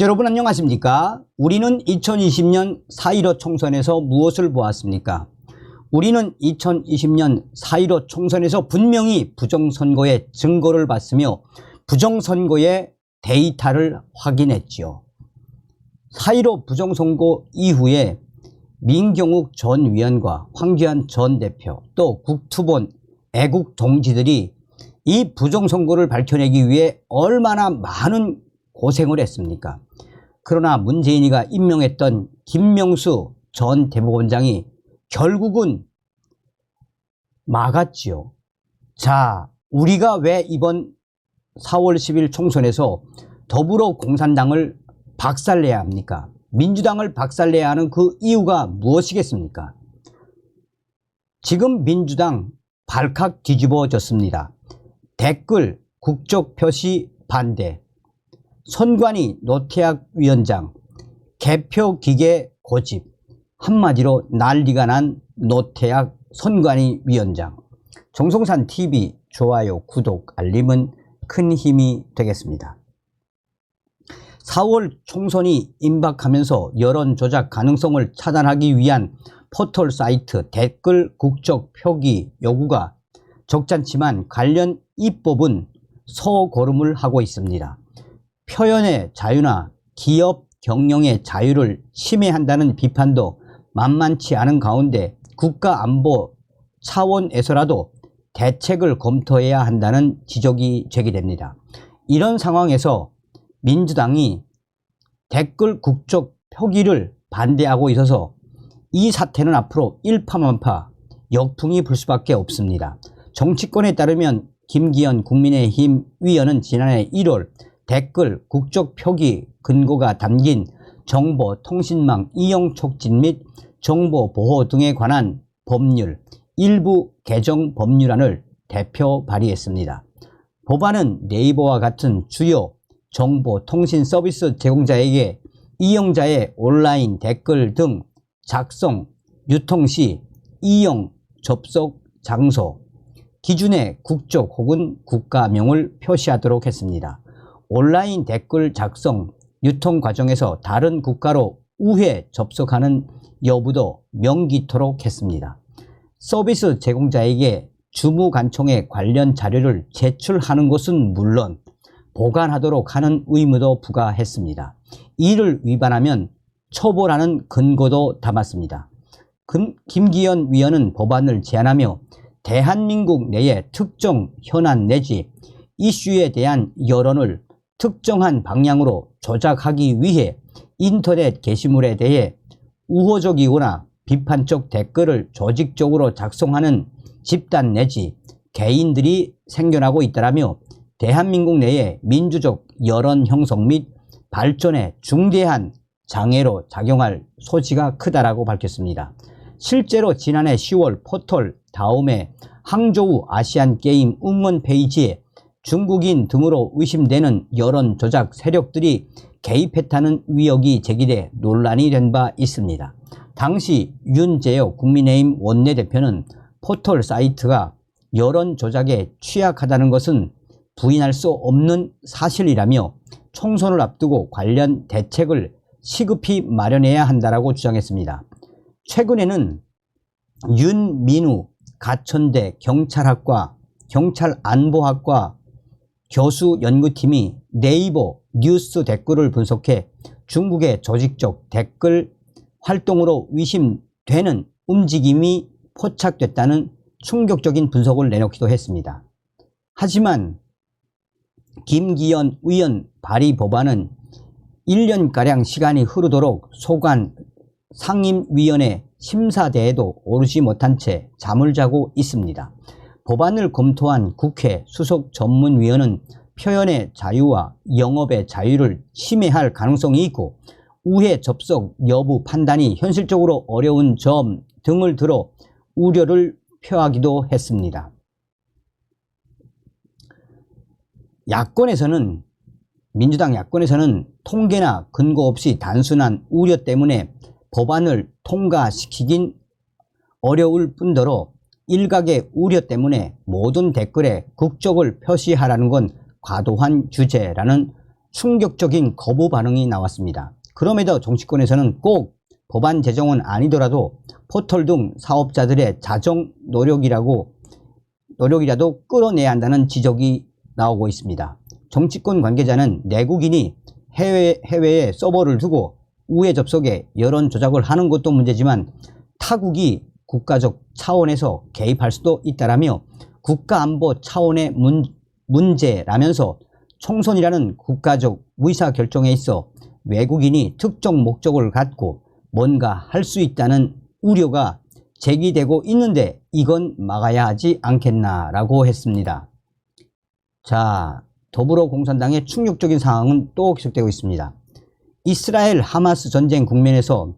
여러분 안녕하십니까? 우리는 2020년 4.15 총선에서 무엇을 보았습니까? 우리는 2020년 4.15 총선에서 분명히 부정선거의 증거를 봤으며 부정선거의 데이터를 확인했지요. 4.15 부정선거 이후에 민경욱 전 위원과 황교안 전 대표 또 국투본 애국 동지들이 이 부정선거를 밝혀내기 위해 얼마나 많은 고생을 했습니까? 그러나 문재인이가 임명했던 김명수 전 대법원장이 결국은 막았지요. 자, 우리가 왜 이번 4월 10일 총선에서 더불어공산당을 박살내야 합니까? 민주당을 박살내야 하는 그 이유가 무엇이겠습니까? 지금 민주당 발칵 뒤집어졌습니다. 댓글 국적 표시 반대, 선관위 노태학 위원장, 개표 기계 고집, 한마디로 난리가 난 노태학 선관위 위원장. 정성산TV 좋아요, 구독, 알림은 큰 힘이 되겠습니다. 4월 총선이 임박하면서 여론 조작 가능성을 차단하기 위한 포털 사이트 댓글 국적 표기 요구가 적잖지만 관련 입법은 소고름을 하고 있습니다. 표현의 자유나 기업 경영의 자유를 침해한다는 비판도 만만치 않은 가운데 국가안보 차원에서라도 대책을 검토해야 한다는 지적이 제기됩니다. 이런 상황에서 민주당이 댓글 국적 표기를 반대하고 있어서 이 사태는 앞으로 일파만파 역풍이 불 수밖에 없습니다. 정치권에 따르면 김기현 국민의힘 위원은 지난해 1월 댓글 국적 표기 근거가 담긴 정보통신망 이용 촉진 및 정보보호 등에 관한 법률 일부 개정 법률안을 대표 발의했습니다. 법안은 네이버와 같은 주요 정보통신 서비스 제공자에게 이용자의 온라인 댓글 등 작성, 유통 시 이용, 접속 장소, 기준의 국적 혹은 국가명을 표시하도록 했습니다. 온라인 댓글 작성, 유통 과정에서 다른 국가로 우회 접속하는 여부도 명기토록 했습니다. 서비스 제공자에게 주무관청에 관련 자료를 제출하는 것은 물론 보관하도록 하는 의무도 부과했습니다. 이를 위반하면 처벌하는 근거도 담았습니다. 김기현 위원은 법안을 제안하며 대한민국 내의 특정 현안 내지 이슈에 대한 여론을 특정한 방향으로 조작하기 위해 인터넷 게시물에 대해 우호적이거나 비판적 댓글을 조직적으로 작성하는 집단 내지 개인들이 생겨나고 있다라며 대한민국 내의 민주적 여론 형성 및 발전에 중대한 장애로 작용할 소지가 크다라고 밝혔습니다. 실제로 지난해 10월 포털 다음에 항저우 아시안게임 응원 페이지에 중국인 등으로 의심되는 여론 조작 세력들이 개입했다는 의혹이 제기돼 논란이 된 바 있습니다. 당시 윤재혁 국민의힘 원내대표는 포털 사이트가 여론 조작에 취약하다는 것은 부인할 수 없는 사실이라며 총선을 앞두고 관련 대책을 시급히 마련해야 한다라고 주장했습니다. 최근에는 윤민우 가천대 경찰학과 경찰안보학과 교수 연구팀이 네이버 뉴스 댓글을 분석해 중국의 조직적 댓글 활동으로 의심되는 움직임이 포착됐다는 충격적인 분석을 내놓기도 했습니다. 하지만 김기현 의원 발의 법안은 1년가량 시간이 흐르도록 소관 상임위원회 심사대에도 오르지 못한 채 잠을 자고 있습니다. 법안을 검토한 국회 수석 전문위원은 표현의 자유와 영업의 자유를 침해할 가능성이 있고 우회 접속 여부 판단이 현실적으로 어려운 점 등을 들어 우려를 표하기도 했습니다. 야권에서는 민주당 야권에서는 통계나 근거 없이 단순한 우려 때문에 법안을 통과시키긴 어려울 뿐더러 일각의 우려 때문에 모든 댓글에 국적을 표시하라는 건 과도한 주제라는 충격적인 거부 반응이 나왔습니다. 그럼에도 정치권에서는 꼭 법안 제정은 아니더라도 포털 등 사업자들의 자정 노력이라도 끌어내야 한다는 지적이 나오고 있습니다. 정치권 관계자는 내국인이 해외에 서버를 두고 우회 접속에 여론 조작을 하는 것도 문제지만 타국이 국가적 차원에서 개입할 수도 있다라며 국가안보 차원의 문제라면서 총선이라는 국가적 의사결정에 있어 외국인이 특정 목적을 갖고 뭔가 할 수 있다는 우려가 제기되고 있는데 이건 막아야 하지 않겠나라고 했습니다. 자, 더불어공산당의 충격적인 상황은 또 계속되고 있습니다. 이스라엘 하마스 전쟁 국면에서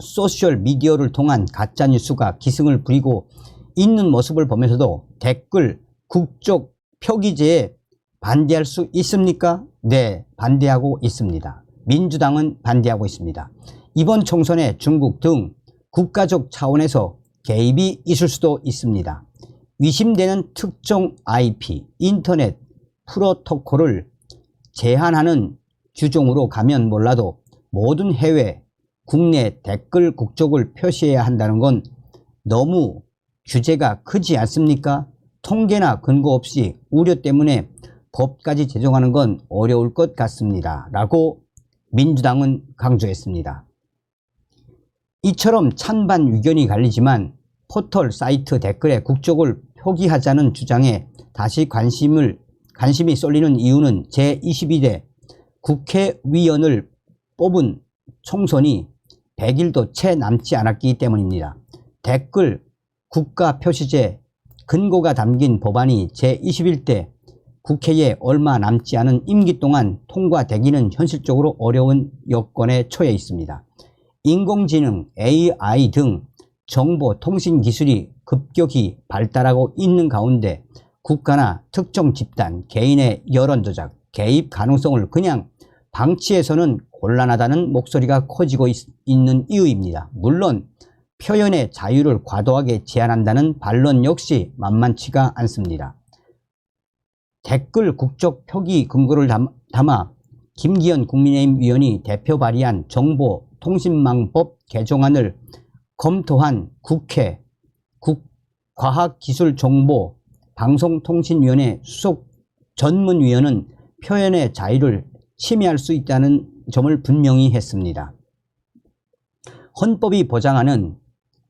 소셜미디어를 통한 가짜뉴스가 기승을 부리고 있는 모습을 보면서도 댓글 국적 표기제에 반대할 수 있습니까? 네, 반대하고 있습니다. 민주당은 반대하고 있습니다. 이번 총선에 중국 등 국가적 차원에서 개입이 있을 수도 있습니다. 의심되는 특정 IP, 인터넷 프로토콜을 제한하는 규정으로 가면 몰라도 모든 해외, 국내 댓글 국적을 표시해야 한다는 건 너무 규제가 크지 않습니까? 통계나 근거 없이 우려 때문에 법까지 제정하는 건 어려울 것 같습니다. 라고 민주당은 강조했습니다. 이처럼 찬반 의견이 갈리지만 포털 사이트 댓글에 국적을 표기하자는 주장에 다시 관심이 쏠리는 이유는 제22대 국회의원을 뽑은 총선이 100일도 채 남지 않았기 때문입니다. 댓글 국가 표시제 근거가 담긴 법안이 제21대 국회에 얼마 남지 않은 임기 동안 통과되기는 현실적으로 어려운 여건에 처해 있습니다. 인공지능, AI 등 정보통신기술이 급격히 발달하고 있는 가운데 국가나 특정 집단, 개인의 여론조작, 개입 가능성을 그냥 방치해서는 곤란하다는 목소리가 커지고 있는 이유입니다. 물론 표현의 자유를 과도하게 제한한다는 반론 역시 만만치가 않습니다. 댓글 국적 표기 근거를 담아 김기현 국민의힘 의원이 대표 발의한 정보통신망법 개정안을 검토한 국회 과학기술정보방송통신위원회 수석 전문위원은 표현의 자유를 침해할 수 있다는 점을 분명히 했습니다. 헌법이 보장하는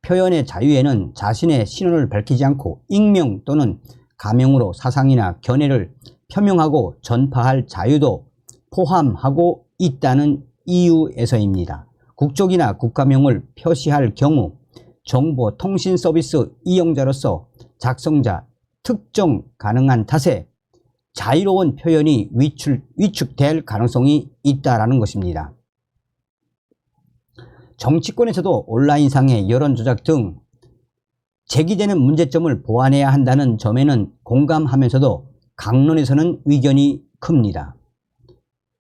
표현의 자유에는 자신의 신원을 밝히지 않고 익명 또는 가명으로 사상이나 견해를 표명하고 전파할 자유도 포함하고 있다는 이유에서입니다. 국적이나 국가명을 표시할 경우 정보통신서비스 이용자로서 작성자 특정 가능한 탓에 자유로운 표현이 위축될 가능성이 있다는 것입니다. 정치권에서도 온라인상의 여론조작 등 제기되는 문제점을 보완해야 한다는 점에는 공감하면서도 강론에서는 의견이 큽니다.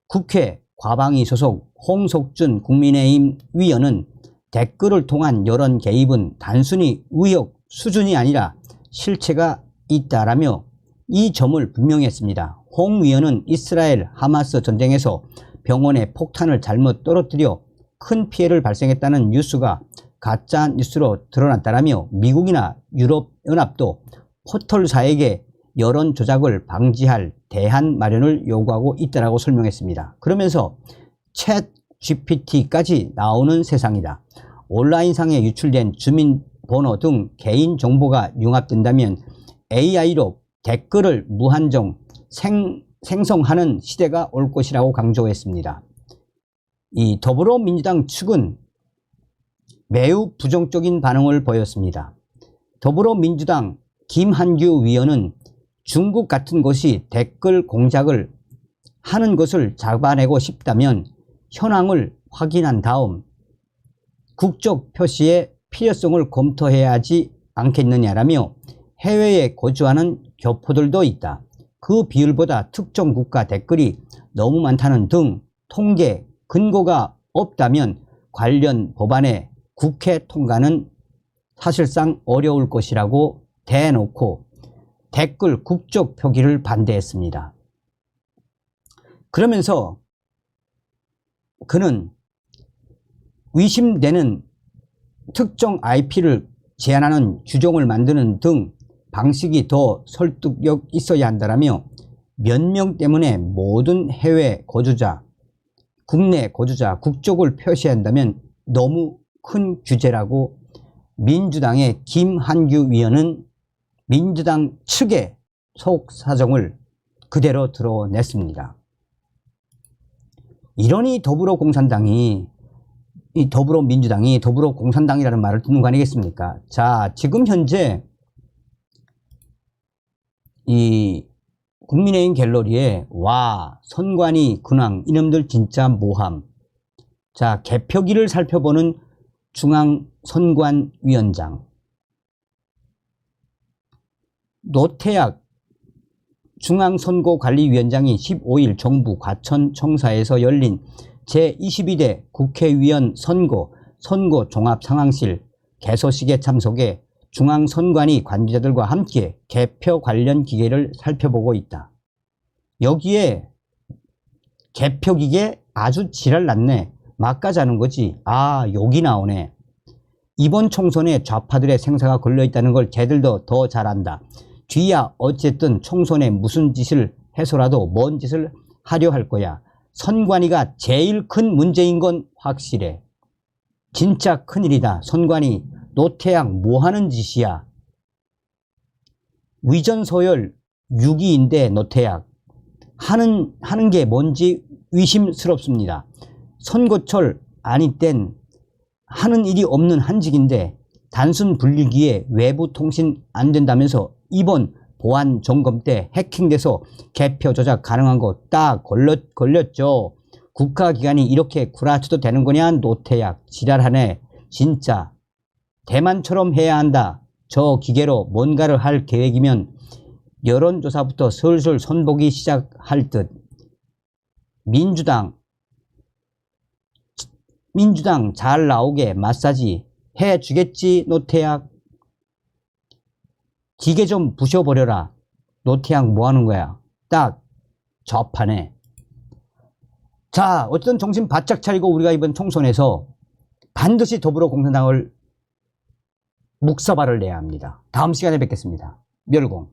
국회 과방위 소속 홍석준 국민의힘 위원은 댓글을 통한 여론 개입은 단순히 의혹 수준이 아니라 실체가 있다라며 이 점을 분명히 했습니다. 홍 위원은 이스라엘 하마스 전쟁에서 병원에 폭탄을 잘못 떨어뜨려 큰 피해를 발생했다는 뉴스가 가짜 뉴스로 드러났다라며 미국이나 유럽연합도 포털사에게 여론 조작을 방지할 대안 마련을 요구하고 있다고 설명했습니다. 그러면서 챗 GPT까지 나오는 세상이다. 온라인상에 유출된 주민번호 등 개인정보가 융합된다면 AI로 댓글을 무한정 생성하는 시대가 올 것이라고 강조했습니다. 이 더불어민주당 측은 매우 부정적인 반응을 보였습니다. 더불어민주당 김한규 위원은 중국 같은 것이 댓글 공작을 하는 것을 잡아내고 싶다면 현황을 확인한 다음 국적 표시의 필요성을 검토해야 하지 않겠느냐라며 해외에 거주하는 교포들도 있다. 그 비율보다 특정 국가 댓글이 너무 많다는 등 통계 근거가 없다면 관련 법안의 국회 통과는 사실상 어려울 것이라고 대놓고 댓글 국적 표기를 반대했습니다. 그러면서 그는 의심되는 특정 IP를 제한하는 규정을 만드는 등 방식이 더 설득력 있어야 한다라며 몇 명 때문에 모든 해외 거주자, 국내 거주자 국적을 표시해야 한다면 너무 큰 규제라고 민주당의 김한규 위원은 민주당 측의 속 사정을 그대로 드러냈습니다. 이러니 더불어민주당이 더불어공산당이라는 말을 듣는 거 아니겠습니까? 자, 지금 현재 이 국민의힘 갤러리에 와 선관위 근황 이놈들 진짜 모함. 자, 개표기를 살펴보는 중앙선관위원장 노태악 중앙선거관리위원장이 15일 정부 과천청사에서 열린 제22대 국회의원 선거 종합상황실 개소식에 참석해 중앙선관위 관계자들과 함께 개표 관련 기계를 살펴보고 있다. 여기에 개표 기계 아주 지랄났네. 막가자는 거지. 아, 여기 나오네. 이번 총선에 좌파들의 생사가 걸려있다는 걸 쟤들도 더 잘 안다. 뒤야 어쨌든 총선에 무슨 짓을 해서라도 뭔 짓을 하려 할 거야. 선관위가 제일 큰 문제인 건 확실해. 진짜 큰일이다. 선관위 노태악 뭐하는 짓이야. 위전서열 6위인데 노태악 하는 게 뭔지 의심스럽습니다. 선거철 아니 땐 하는 일이 없는 한직인데 단순 분리기에 외부 통신 안 된다면서 이번 보안 점검 때 해킹돼서 개표 조작 가능한 거 딱 걸렸죠. 국가기관이 이렇게 구라쳐도 되는 거냐. 노태악 지랄하네. 진짜 대만처럼 해야 한다. 저 기계로 뭔가를 할 계획이면 여론조사부터 슬슬 손보기 시작할 듯. 민주당 잘 나오게 마사지 해주겠지. 노태악 기계 좀 부셔버려라. 노태악 뭐하는 거야. 딱 저판에. 자, 어쨌든 정신 바짝 차리고 우리가 이번 총선에서 반드시 더불어공산당을 묵사발을 내야 합니다. 다음 시간에 뵙겠습니다. 멸공.